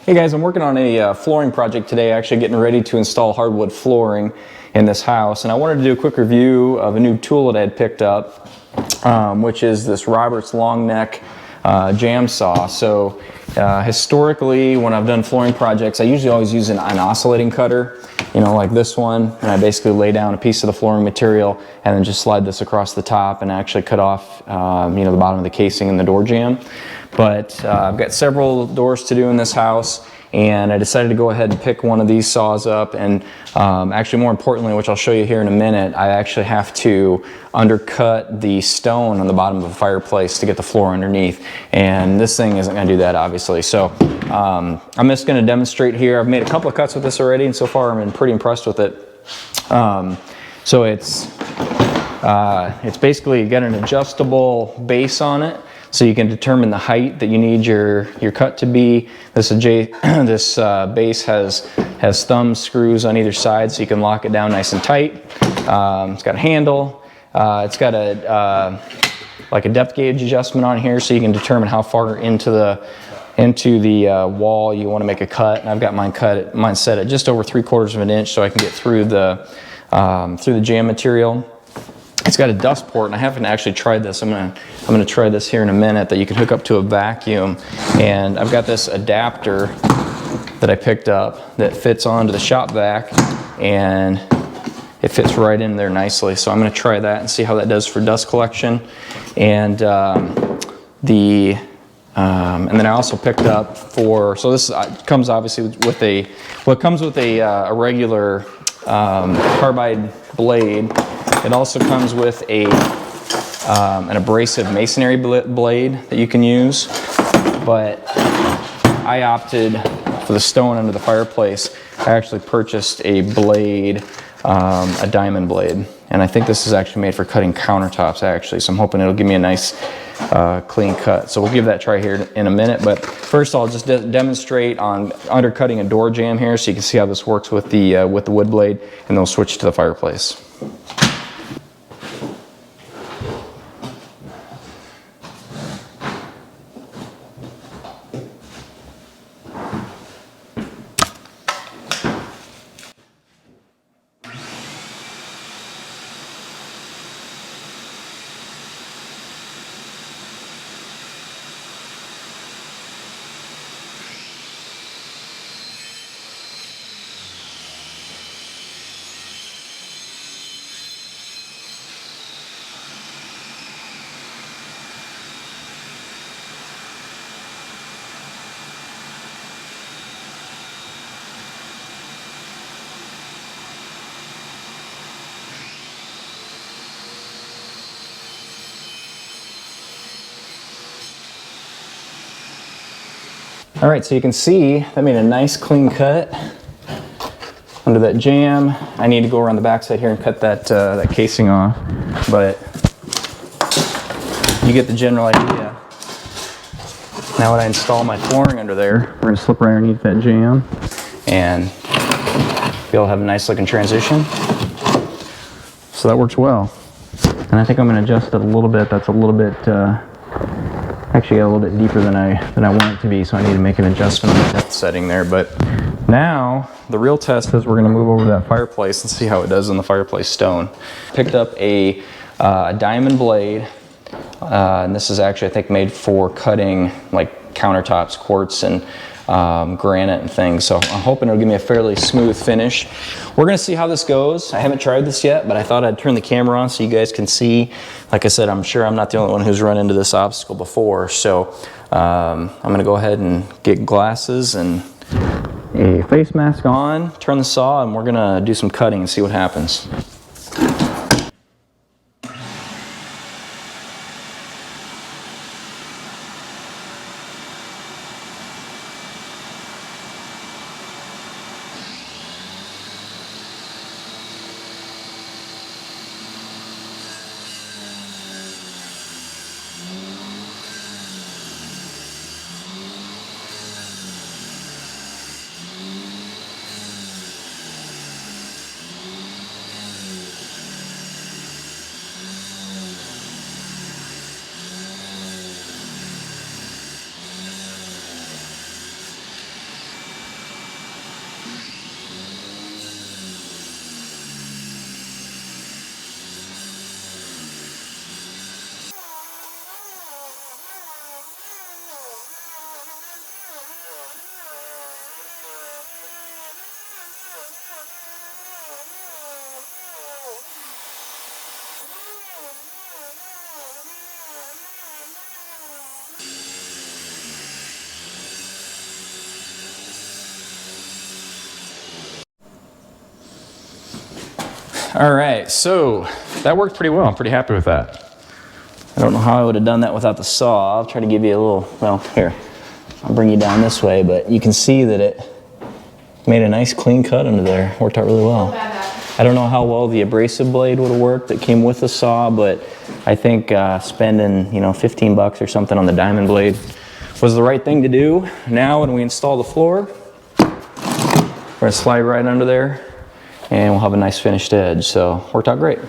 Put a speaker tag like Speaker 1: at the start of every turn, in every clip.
Speaker 1: Hey guys, I'm working on a flooring project today, actually getting ready to install hardwood flooring in this house, and I wanted to do a quick review of a new tool that I had picked up, which is this Robert's long neck jam saw. So historically, when I've done flooring projects, I usually always use an oscillating cutter, you know, like this one, and I basically lay down a piece of the flooring material and then just slide this across the top and actually cut off you know, the bottom of the casing and the door jamb. But I've got several doors to do in this house, and I decided to go ahead and pick one of these saws up, and actually more importantly, which I'll show you here in a minute, I actually have to undercut the stone on the bottom of the fireplace to get the floor underneath, and this thing isn't going to do that, obviously. So I'm just going to demonstrate here. I've made a couple of cuts with this already, and so far I've been pretty impressed with it. So it's basically got an adjustable base on it, so you can determine the height that you need your cut to be. This base has thumb screws on either side, so you can lock it down nice and tight. It's got a handle. It's got like a depth gauge adjustment on here, so you can determine how far into the wall you want to make a cut. And I've got mine set at just over 3/4 of an inch, so I can get through the jam material. It's got a dust port, and I haven't actually tried this. I'm gonna try this here in a minute, that you can hook up to a vacuum. And I've got this adapter that I picked up that fits onto the shop vac, and it fits right in there nicely. So I'm gonna try that and see how that does for dust collection. And then I also picked up so this comes obviously with a regular carbide blade. It also comes with an abrasive masonry blade that you can use, but I opted for the stone under the fireplace. I actually purchased a blade, a diamond blade, and I think this is actually made for cutting countertops actually, so I'm hoping it'll give me a nice clean cut. So we'll give that a try here in a minute, but first I'll just demonstrate on undercutting a door jamb here, so you can see how this works with the wood blade, and then we'll switch to the fireplace. All right, so you can see that made a nice clean cut under that jamb. I need to go around the backside here and cut that casing off, but you get the general idea. Now when I install my flooring under there, we're gonna slip right underneath that jamb and be able to have a nice looking transition. So that works well. And I think I'm gonna adjust it a little bit. That's a little bit, actually got a little bit deeper than I want it to be, so I need to make an adjustment on the depth setting there. But now the real test is we're going to move over to that fireplace and see how it does in the fireplace stone. Picked up a diamond blade, and this is actually I think made for cutting like countertops, quartz, and granite and things. So I'm hoping it'll give me a fairly smooth finish. We're gonna see how this goes. I haven't tried this yet, but I thought I'd turn the camera on so you guys can see. Like I said, I'm sure I'm not the only one who's run into this obstacle before. So I'm gonna go ahead and get glasses and a face mask on, turn the saw, and we're gonna do some cutting and see what happens. All right, so that worked pretty well. I'm pretty happy with that. I don't know how I would have done that without the saw. I'll try to give you a little, well, here, I'll bring you down this way, but you can see that it made a nice clean cut under there. Worked out really well. I don't know how well the abrasive blade would have worked that came with the saw, but I think spending, you know, 15 bucks or something on the diamond blade was the right thing to do. Now when we install the floor, we're gonna slide right under there and we'll have a nice finished edge. So worked out great. All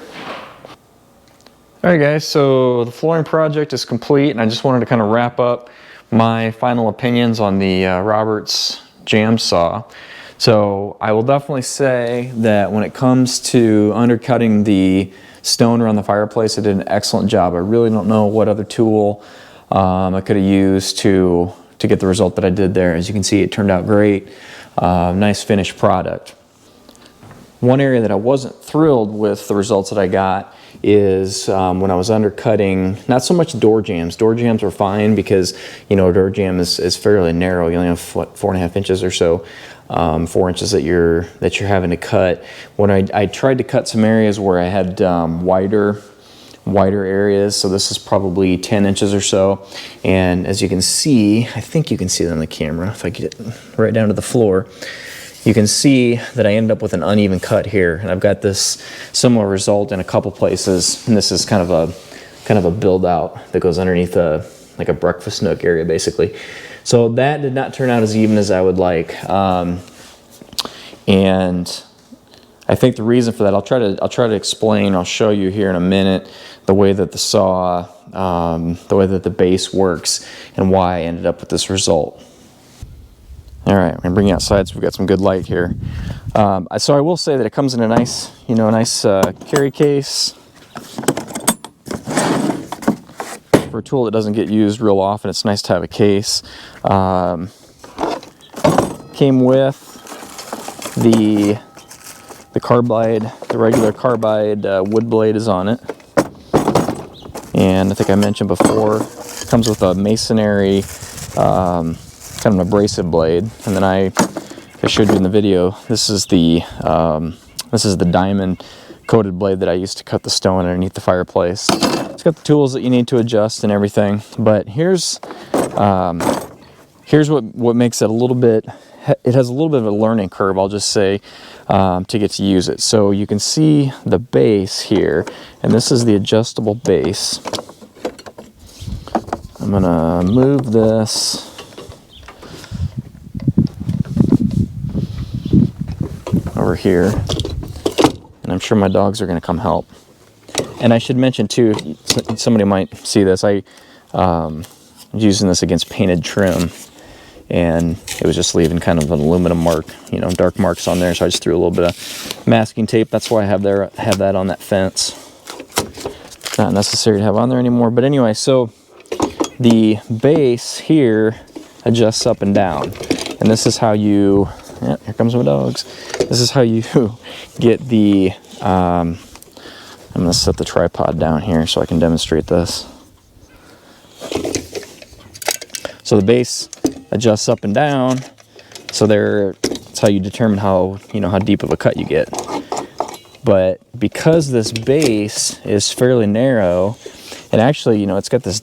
Speaker 1: right guys, so the flooring project is complete and I just wanted to kind of wrap up my final opinions on the Roberts Jamb saw. So I will definitely say that when it comes to undercutting the stone around the fireplace, it did an excellent job. I really don't know what other tool I could have used to get the result that I did there. As you can see, it turned out great. Nice finished product. One area that I wasn't thrilled with the results that I got is when I was undercutting, not so much door jambs. Door jambs were fine because, you know, a door jamb is fairly narrow. You only have, what, 4.5 inches or so, 4 inches that you're having to cut. When I tried to cut some areas where I had wider areas, so this is probably 10 inches or so, and as you can see, I think you can see that on the camera, if I get it right down to the floor, you can see that I ended up with an uneven cut here, and I've got this similar result in a couple places, and this is kind of a build out that goes underneath like a breakfast nook area basically. So that did not turn out as even as I would like, and I think the reason for that, I'll try to explain, I'll show you here in a minute the way that the saw, the way that the base works and why I ended up with this result. All right, I'm gonna bring you outside so we've got some good light here. So I will say that it comes in a nice, carry case. For a tool that doesn't get used real often, it's nice to have a case. Came with the carbide, the regular carbide wood blade is on it. And I think I mentioned before, it comes with a masonry kind of an abrasive blade, and then I showed you in the video, this is the diamond coated blade that I used to cut the stone underneath the fireplace. It's got the tools that you need to adjust and everything, but here's what makes it a little bit, it has a little bit of a learning curve, I'll just say, to get to use it. So you can see the base here, and this is the adjustable base. I'm gonna move this over here, and I'm sure my dogs are going to come help. And I should mention too, somebody might see this, I was using this against painted trim, and it was just leaving kind of an aluminum mark, dark marks on there, so I just threw a little bit of masking tape. That's why I have that on that fence. Not necessary to have on there anymore, but anyway, so the base here adjusts up and down, and this is how you, yeah, here comes my dogs. This is how you get the, I'm going to set the tripod down here so I can demonstrate this. So the base adjusts up and down, so that's how you determine how deep of a cut you get. But because this base is fairly narrow, and actually, it's got this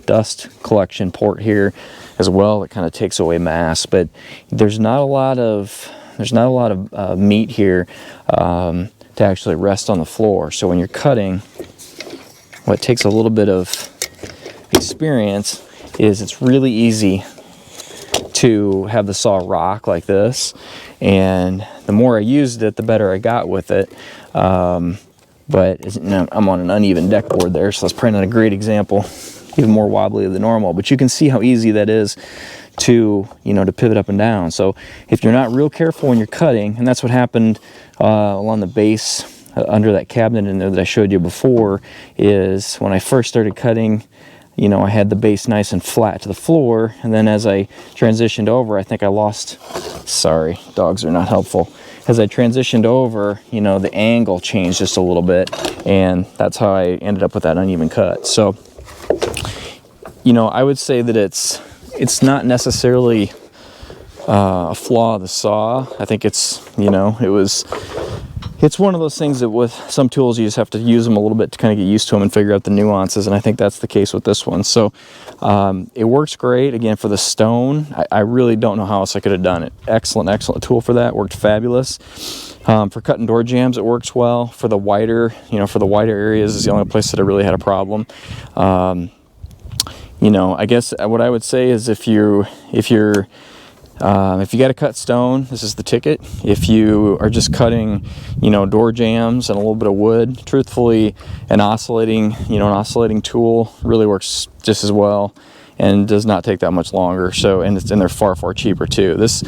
Speaker 1: dust collection port here as well that kind of takes away mass, but there's not a lot of meat here to actually rest on the floor. So when you're cutting, what takes a little bit of experience is it's really easy to have the saw rock like this, and the more I used it, the better I got with it. But I'm on an uneven deck board there, so that's probably not a great example, even more wobbly than normal, but you can see how easy that is to pivot up and down. So if you're not real careful when you're cutting, and that's what happened along the base under that cabinet in there that I showed you before, is when I first started cutting, I had the base nice and flat to the floor, and then as I transitioned over, I think I lost, sorry, dogs are not helpful. As I transitioned over, the angle changed just a little bit, and that's how I ended up with that uneven cut. So, I would say that it's not necessarily a flaw of the saw. I think it's, it was it's one of those things that with some tools you just have to use them a little bit to kind of get used to them and figure out the nuances, and I think that's the case with this one. So it works great. Again, for the stone, I really don't know how else I could have done it. Excellent tool for that. Worked fabulous. For cutting door jambs, it works well. For the wider, for the wider areas is the only place that I really had a problem. I guess what I would say is if you got to cut stone, this is the ticket. If you are just cutting, door jambs and a little bit of wood, truthfully, an oscillating tool really works just as well and does not take that much longer. So, and they're far cheaper too. This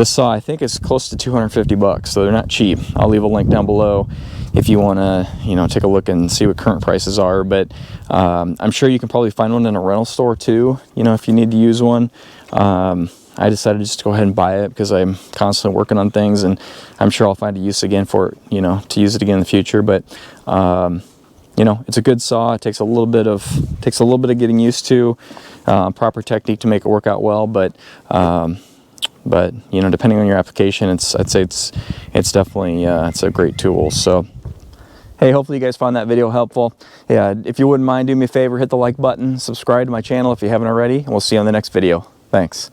Speaker 1: saw, I think, is close to $250, so they're not cheap. I'll leave a link down below if you want to, take a look and see what current prices are. But I'm sure you can probably find one in a rental store too, if you need to use one. I decided just to go ahead and buy it because I'm constantly working on things, and I'm sure I'll find a use again for it, to use it again in the future. But it's a good saw. It takes a little bit of getting used to, proper technique to make it work out well. But depending on your application, I'd say it's definitely it's a great tool. So hey, hopefully you guys found that video helpful. Yeah, if you wouldn't mind, do me a favor, hit the like button, subscribe to my channel if you haven't already, and we'll see you on the next video. Thanks.